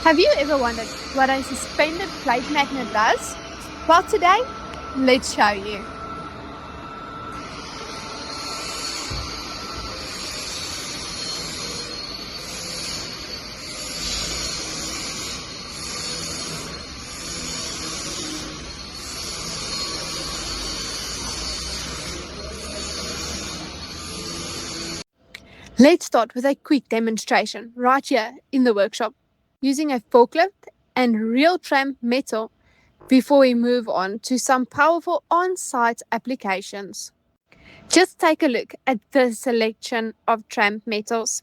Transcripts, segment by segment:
Have you ever wondered what a suspended plate magnet does? Well, today, let's show you. Let's start with a quick demonstration right here in the workshop using a forklift and real tramp metal before we move on to some powerful on-site applications. Just take a look at the selection of tramp metals.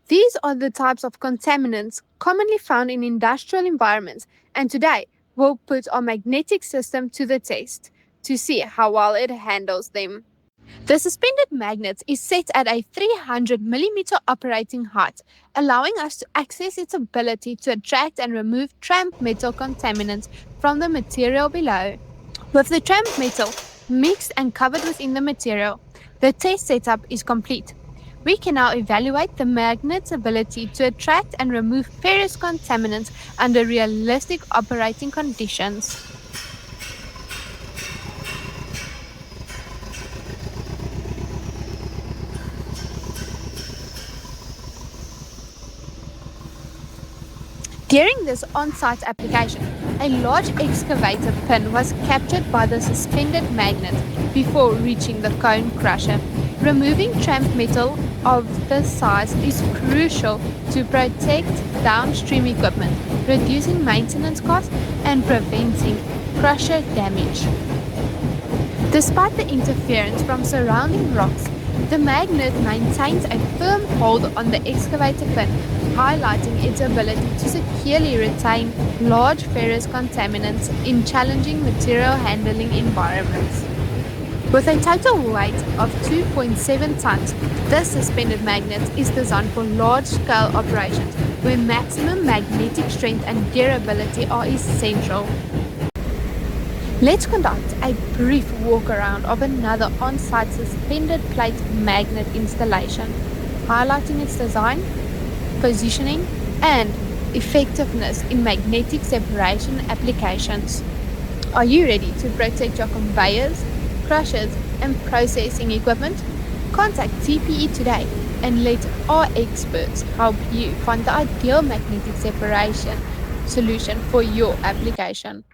These are the types of contaminants commonly found in industrial environments, and today we'll put our magnetic system to the test to see how well it handles them. The suspended magnet is set at a 300mm operating height, allowing us to access its ability to attract and remove tramp metal contaminants from the material below. With the tramp metal mixed and covered within the material, the test setup is complete. We can now evaluate the magnet's ability to attract and remove ferrous contaminants under realistic operating conditions. During this on-site application, a large excavator pin was captured by the suspended magnet before reaching the cone crusher. Removing tramp metal of this size is crucial to protect downstream equipment, reducing maintenance costs and preventing crusher damage. Despite the interference from surrounding rocks, the magnet maintains a firm hold on the excavator pin, highlighting its ability to securely retain large ferrous contaminants in challenging material handling environments. With a total weight of 2.7 tons, this suspended magnet is designed for large-scale operations where maximum magnetic strength and durability are essential. Let's conduct a brief walk around of another on-site suspended plate magnet installation, highlighting its design, positioning, and effectiveness in magnetic separation applications. Are you ready to protect your conveyors, crushers, and processing equipment? Contact TPE today and let our experts help you find the ideal magnetic separation solution for your application.